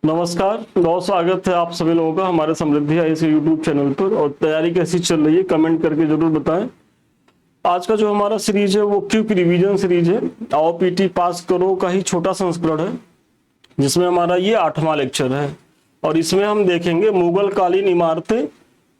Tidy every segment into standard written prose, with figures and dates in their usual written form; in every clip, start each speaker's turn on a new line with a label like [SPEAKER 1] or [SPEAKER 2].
[SPEAKER 1] नमस्कार, बहुत स्वागत है आप सभी लोगों का हमारे समृद्धि आईएएस यूट्यूब चैनल पर। और तैयारी कैसी चल रही है कमेंट करके जरूर बताएं। आज का जो हमारा सीरीज है वो क्विक रिवीजन सीरीज है। आओ पीटी पास करो का ही छोटा संस्करण है, जिसमें हमारा ये 8वां लेक्चर है। और इसमें हम देखेंगे मुगल कालीन इमारतें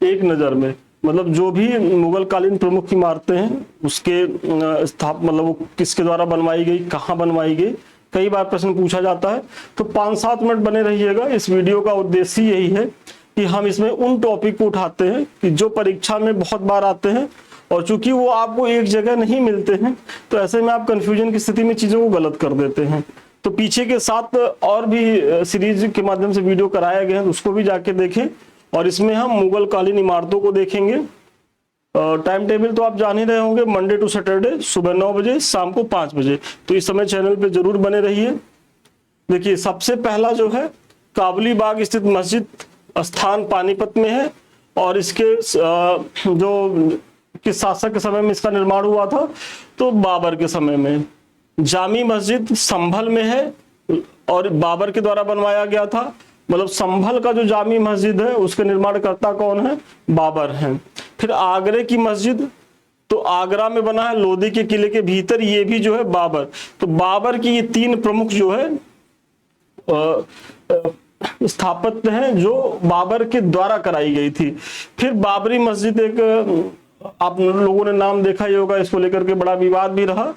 [SPEAKER 1] एक नज़र में। मतलब जो भी मुगल कालीन प्रमुख इमारतें हैं उसके मतलब वो किसके द्वारा बनवाई गई, कहाँ बनवाई गई, कई बार प्रश्न पूछा जाता है। तो 5-7 मिनट बने रहिएगा। इस वीडियो का उद्देश्य यही है कि हम इसमें उन टॉपिक को उठाते हैं कि जो परीक्षा में बहुत बार आते हैं, और चूंकि वो आपको एक जगह नहीं मिलते हैं तो ऐसे में आप कंफ्यूजन की स्थिति में चीज़ों को गलत कर देते हैं। तो पीछे के साथ और भी सीरीज के माध्यम से वीडियो कराया गया है, उसको भी जाके देखें। और इसमें हम मुगल कालीन इमारतों को देखेंगे। टाइम टेबल तो आप जान ही रहे होंगे, मंडे टू सैटरडे सुबह 9 बजे, शाम को 5 बजे। तो इस समय चैनल पे जरूर बने रहिए। देखिए, सबसे पहला जो है काबुली बाग स्थित मस्जिद स्थान पानीपत में है। और इसके जो किस शासक के समय में इसका निर्माण हुआ था, तो बाबर के समय में। जामी मस्जिद संभल में है और बाबर के द्वारा बनवाया गया था। मतलब संभल का जो जामी मस्जिद है उसके निर्माणकर्ता कौन है? बाबर हैं। फिर आगरे की मस्जिद, तो आगरा में बना है लोधी के किले के भीतर, ये भी जो है बाबर। तो बाबर की ये 3 प्रमुख जो है स्थापत्य हैं जो बाबर के द्वारा कराई गई थी। फिर बाबरी मस्जिद, एक आप लोगों ने नाम देखा ही होगा, इसको लेकर के बड़ा विवाद भी रहा।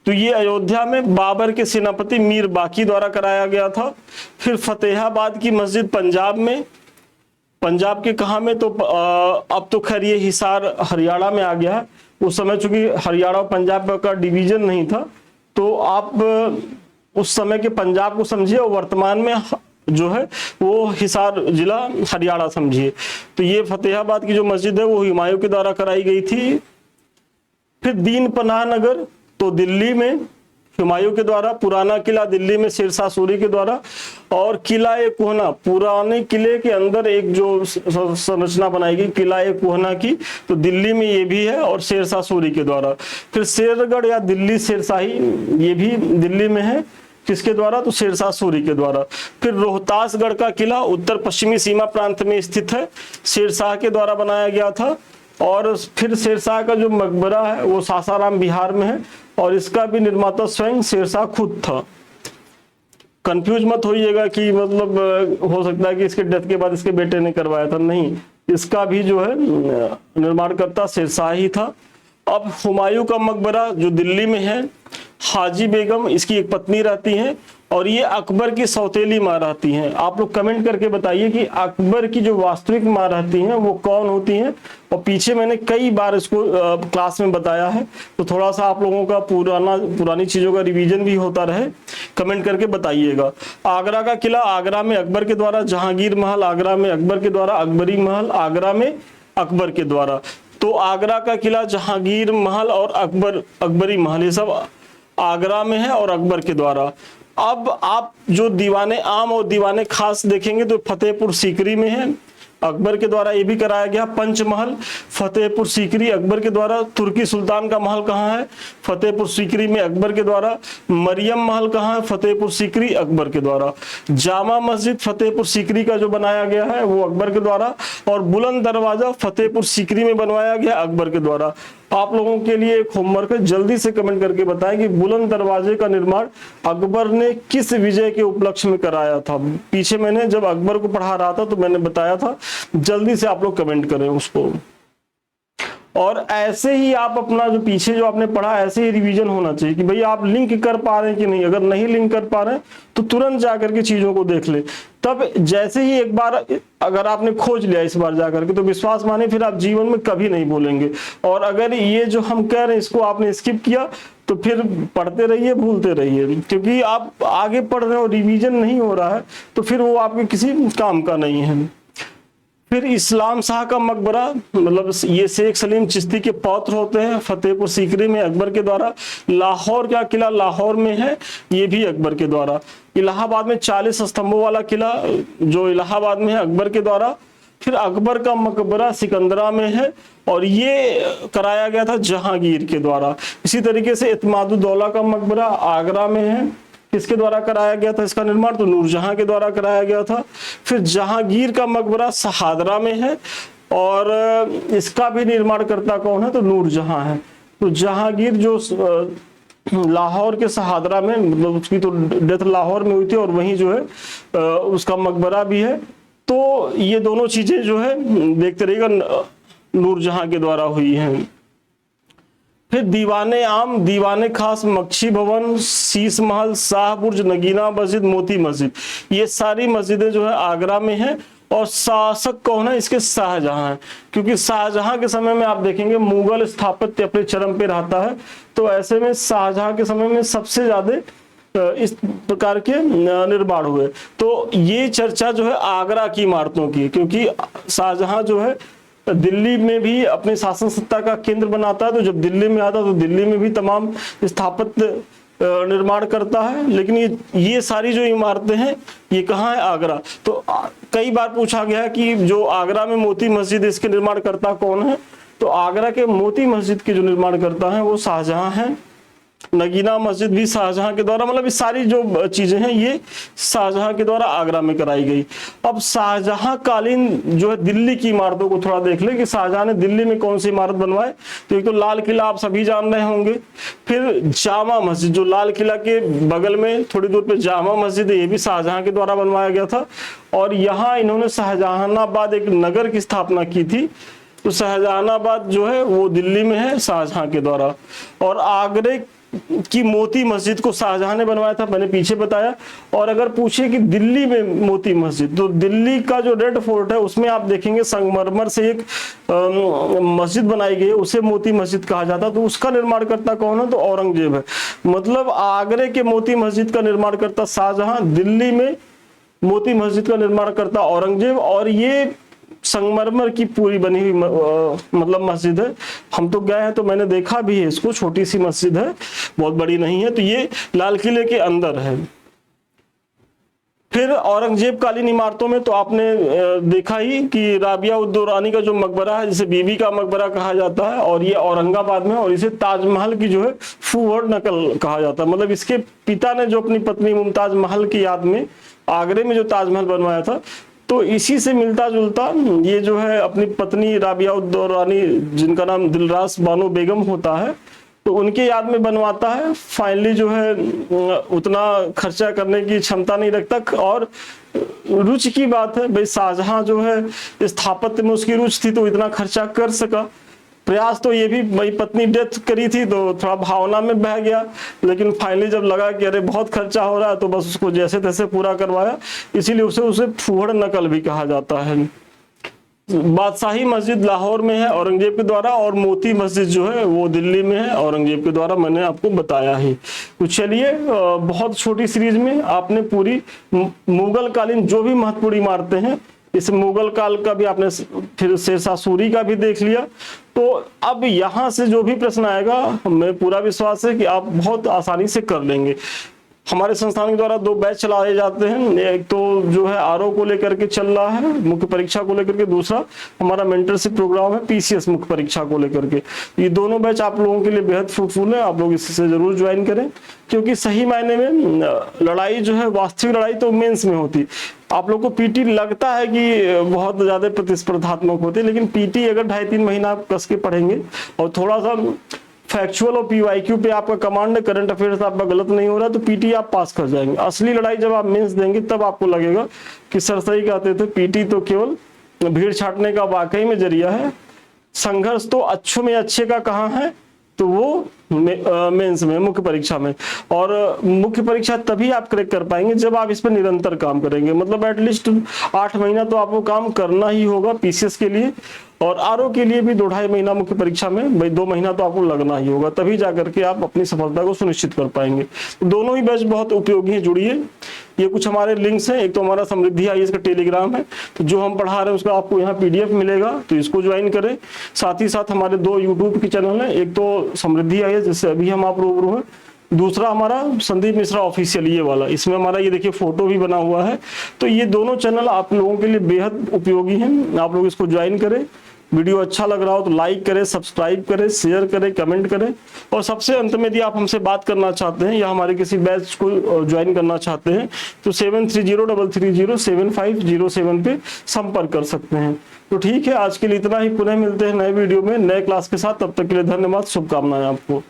[SPEAKER 1] तो ये अयोध्या में बाबर के सेनापति मीर बाकी द्वारा कराया गया था। फिर फतेहाबाद की मस्जिद पंजाब में, पंजाब के कहाँ में, तो अब तो खैर ये हिसार हरियाणा में आ गया है। उस समय चूंकि हरियाणा और पंजाब का डिवीजन नहीं था, तो आप उस समय के पंजाब को समझिए और वर्तमान में जो है वो हिसार जिला हरियाणा समझिए। तो ये फतेहाबाद की जो मस्जिद है वो हुमायूं के द्वारा कराई गई थी। फिर दीन पनाह नगर, तो दिल्ली में हुमायूं के द्वारा। पुराना किला दिल्ली में शेरशाह सूरी के द्वारा। और किला ए कोहना, पुराने किले के अंदर एक जो संरचना बनाई गई किला ए कोहना की, तो दिल्ली में ये भी है और शेरशाह सूरी के द्वारा। फिर शेरगढ़ या दिल्ली शेरशाही, ये भी दिल्ली में है, किसके द्वारा? तो शेरशाह सूरी के द्वारा। फिर रोहतासगढ़ का किला उत्तर पश्चिमी सीमा प्रांत में स्थित है, शेरशाह के द्वारा बनाया गया था। और फिर शेरशाह का जो मकबरा है वो सासाराम बिहार में है, और इसका भी निर्माता स्वयं शेरशाह खुद था। कंफ्यूज मत होइएगा कि मतलब हो सकता है कि इसके डेथ के बाद इसके बेटे ने करवाया था, नहीं, इसका भी जो है निर्माणकर्ता शेरशाह ही था। अब हुमायूं का मकबरा जो दिल्ली में है, हाजी बेगम इसकी एक पत्नी रहती हैं, और ये अकबर की सौतेली माँ रहती हैं। आप लोग कमेंट करके बताइए कि अकबर की जो वास्तविक माँ रहती हैं वो कौन होती हैं। और पीछे मैंने कई बार इसको क्लास में बताया है, तो थोड़ा सा आप लोगों का पुरानी चीज़ों का रिवीजन भी होता रहे, कमेंट करके बताइएगा। आगरा का किला आगरा में अकबर के द्वारा, जहांगीर महल आगरा में अकबर के द्वारा, अकबरी महल आगरा में अकबर के द्वारा। तो आगरा का किला, जहांगीर महल और अकबरी महल, ये सब आगरा में है और अकबर के द्वारा। अब आप जो दीवाने आम और दीवाने खास देखेंगे तो फतेहपुर सीकरी में है, अकबर के द्वारा ये भी कराया गया। पंचमहल फतेहपुर सीकरी अकबर के द्वारा। तुर्की सुल्तान का महल कहाँ है? फतेहपुर सीकरी में अकबर के द्वारा। मरियम महल कहाँ है? फतेहपुर सीकरी अकबर के द्वारा। जामा मस्जिद फतेहपुर सीकरी का जो बनाया गया है वो अकबर के द्वारा। और बुलंद दरवाजा फतेहपुर सीकरी में बनवाया गया अकबर के द्वारा। आप लोगों के लिए एक होमवर्क है, जल्दी से कमेंट करके बताएं कि बुलंद दरवाजे का निर्माण अकबर ने किस विजय के उपलक्ष्य में कराया था। पीछे मैंने जब अकबर को पढ़ा रहा था तो मैंने बताया था, जल्दी से आप लोग कमेंट करें उसको। और ऐसे ही आप अपना जो पीछे जो आपने पढ़ा ऐसे ही रिवीजन होना चाहिए कि भाई आप लिंक कर पा रहे हैं कि नहीं। अगर नहीं लिंक कर पा रहे हैं तो तुरंत जाकर के चीजों को देख ले। तब जैसे ही एक बार अगर आपने खोज लिया इस बार जाकर के, तो विश्वास माने फिर आप जीवन में कभी नहीं बोलेंगे। और अगर ये जो हम कह रहे हैं इसको आपने स्किप किया तो फिर पढ़ते रहिए, भूलते रहिए, क्योंकि आप आगे पढ़ रहे हो, रिवीजन नहीं हो रहा है, तो फिर वो आपके किसी काम का नहीं है। फिर इस्लाम शाह का मकबरा, मतलब ये शेख सलीम चिश्ती के पौत्र होते हैं, फतेहपुर सीकरी में अकबर के द्वारा। लाहौर का किला लाहौर में है, ये भी अकबर के द्वारा। इलाहाबाद में 40 स्तंभों वाला किला जो इलाहाबाद में है अकबर के द्वारा। फिर अकबर का मकबरा सिकंदरा में है और ये कराया गया था जहांगीर के द्वारा। इसी तरीके से इत्मादुद्दौला का मकबरा आगरा में है। किसके द्वारा कराया गया था इसका निर्माण? तो नूरजहां के द्वारा कराया गया था। फिर जहांगीर का मकबरा शहादरा में है और इसका भी निर्माण करता कौन है? तो नूरजहां है। तो जहांगीर जो लाहौर के शहादरा में, मतलब उसकी तो डेथ लाहौर में हुई थी और वहीं जो है उसका मकबरा भी है। तो ये दोनों चीजें जो है देखते रहिएगा नूरजहां के द्वारा हुई हैं। फिर दीवाने आम, दीवाने खास, मक्शी भवन, शीश महल, शाहबुर्ज, नगीना मस्जिद, मोती मस्जिद, ये सारी मस्जिदें जो है आगरा में हैं। और शासक कौन है इसके? शाहजहां है, क्योंकि शाहजहां के समय में आप देखेंगे मुगल स्थापत्य अपने चरम पे रहता है। तो ऐसे में शाहजहां के समय में सबसे ज्यादा इस प्रकार के निर्माण हुए। तो ये चर्चा जो है आगरा की इमारतों की, क्योंकि शाहजहां जो है दिल्ली में भी अपने शासन सत्ता का केंद्र बनाता है। तो जब दिल्ली में आता है तो दिल्ली में भी तमाम स्थापत्य निर्माण करता है। लेकिन ये सारी जो इमारतें हैं ये कहाँ है? आगरा। तो कई बार पूछा गया है कि जो आगरा में मोती मस्जिद, इसके निर्माण करता कौन है? तो आगरा के मोती मस्जिद के जो निर्माण करता है वो शाहजहां है। नगीना मस्जिद भी शाहजहां के द्वारा, मतलब ये सारी जो चीजें हैं ये शाहजहां के द्वारा आगरा में कराई गई। अब शाहजहां कालीन जो है दिल्ली की इमारतों को थोड़ा देख ले कि शाहजहां ने दिल्ली में कौन सी इमारत बनवाए। तो एक तो लाल किला आप सभी जान रहे होंगे, फिर जामा मस्जिद जो लाल किला के बगल में थोड़ी दूर पे जामा मस्जिद है, ये भी शाहजहां के द्वारा बनवाया गया था। और यहाँ इन्होंने शाहजहानाबाद एक नगर की स्थापना की थी। तो शाहजहानाबाद जो है वो दिल्ली में है शाहजहां के द्वारा। और आगरे की मोती मस्जिद को शाहजहां ने बनवाया था, मैंने पीछे बताया। और अगर पूछे कि दिल्ली में मोती मस्जिद, तो दिल्ली का जो रेड फोर्ट है उसमें आप देखेंगे संगमरमर से एक मस्जिद बनाई गई है, उसे मोती मस्जिद कहा जाता है। तो उसका निर्माण करता कौन है? तो औरंगजेब है। मतलब आगरे के मोती मस्जिद का निर्माण करता शाहजहां, दिल्ली में मोती मस्जिद का निर्माण करता औरंगजेब। और ये संगमरमर की पूरी बनी हुई मतलब मस्जिद है। हम तो गए हैं तो मैंने देखा भी है इसको, छोटी सी मस्जिद है, बहुत बड़ी नहीं है। तो ये लाल किले के अंदर है। फिर औरंगजेब कालीन इमारतों में तो आपने देखा ही कि राबिया उद दौरानी का जो मकबरा है, जिसे बीबी का मकबरा कहा जाता है, और ये औरंगाबाद में, और इसे ताजमहल की जो है फूहड़ नकल कहा जाता है। मतलब इसके पिता ने जो अपनी पत्नी मुमताज महल की याद में आगरे में जो ताजमहल बनवाया था, तो इसी से मिलता जुलता ये जो है अपनी पत्नी राबिया उद दौरानी, जिनका नाम दिलरास बानो बेगम होता है, तो उनके याद में बनवाता है। फाइनली जो है उतना खर्चा करने की क्षमता नहीं रखता। और रुचि की बात है भाई, शाहजहां जो है स्थापत्य में उसकी रुचि थी तो इतना खर्चा कर सका। प्रयास तो ये भी, भाई पत्नी डेथ करी थी तो थोड़ा भावना में बह गया, लेकिन फाइनली जब लगा कि अरे बहुत खर्चा हो रहा है तो बस उसको जैसे तैसे पूरा करवाया। इसीलिए उसे फूहड़ नकल भी कहा जाता है। बादशाही मस्जिद लाहौर में है औरंगजेब के द्वारा, और मोती मस्जिद जो है वो दिल्ली में है औरंगजेब के द्वारा, मैंने आपको बताया ही। तो चलिए, बहुत छोटी सीरीज में आपने पूरी मुगल कालीन जो भी महत्वपूर्ण इमारतें हैं, इस मुगल काल का भी आपने, फिर शेरशाह सूरी का भी देख लिया। तो अब यहां से जो भी प्रश्न आएगा, हमें पूरा विश्वास है कि आप बहुत आसानी से कर लेंगे। हमारे संस्थान के द्वारा 2 बैच चलाए जाते हैं, एक तो जो है आरओ को लेकर के चल रहा है मुख्य परीक्षा को लेकर के, दूसरा हमारा मेंटरशिप प्रोग्राम है पीसीएस मुख्य परीक्षा को लेकर के। ये दोनों बैच आप लोगों के लिए बेहद फ्रूटफुल है, आप लोग इससे जरूर ज्वाइन करें, क्योंकि सही मायने में लड़ाई जो है, वास्तविक लड़ाई तो मेंस में होती। आप लोग को पीटी लगता है कि बहुत ज्यादा प्रतिस्पर्धात्मक होती है, लेकिन पीटी अगर 2.5-3 महीना आप कस के पढ़ेंगे और थोड़ा सा फैक्चुअल और पीवाईक्यू पे आपका कमांड, करंट अफेयर्स आपका गलत नहीं हो रहा, तो पीटी आप पास कर जाएंगे। असली लड़ाई जब आप मेंस देंगे तब आपको लगेगा कि सर सही कहते थे, पीटी तो केवल भीड़ छाटने का वाकई में जरिया है। संघर्ष तो अच्छों में अच्छे का कहाँ है? तो वो मेंस में, मुख्य परीक्षा में। और मुख्य परीक्षा तभी आप क्रैक कर पाएंगे जब आप इस पर निरंतर काम करेंगे। मतलब एटलीस्ट 8 महीना तो आपको काम करना ही होगा पीसीएस के लिए, और आरओ के लिए भी 2-2.5 महीना मुख्य परीक्षा में, भाई 2 महीना तो आपको लगना ही होगा, तभी जाकर के आप अपनी सफलता को सुनिश्चित कर पाएंगे। दोनों ही बैच बहुत उपयोगी है, जुड़िए। ये कुछ हमारे लिंक्स हैं, एक तो हमारा समृद्धि आईएएस का टेलीग्राम है, तो जो हम पढ़ा रहे हैं उसका आपको यहाँ पीडीएफ मिलेगा, तो इसको ज्वाइन करें। साथ ही साथ हमारे 2 यूट्यूब के चैनल हैं, एक तो समृद्धि आईएएस जिससे अभी हम आप रूबरू हैं, दूसरा हमारा संदीप मिश्रा ऑफिशियल ये वाला, इसमें हमारा ये देखिए फोटो भी बना हुआ है। तो ये दोनों चैनल आप लोगों के लिए बेहद उपयोगी हैं, आप लोग इसको ज्वाइन करें। वीडियो अच्छा लग रहा हो तो लाइक करें, सब्सक्राइब करें, शेयर करें, कमेंट करें। और सबसे अंत में यदि आप हमसे बात करना चाहते हैं या हमारे किसी बैच को ज्वाइन करना चाहते हैं तो 7303307507 पे संपर्क कर सकते हैं। तो ठीक है, आज के लिए इतना ही। पुनः मिलते हैं नए वीडियो में नए क्लास के साथ। तब तक के लिए धन्यवाद, शुभकामनाएं आपको।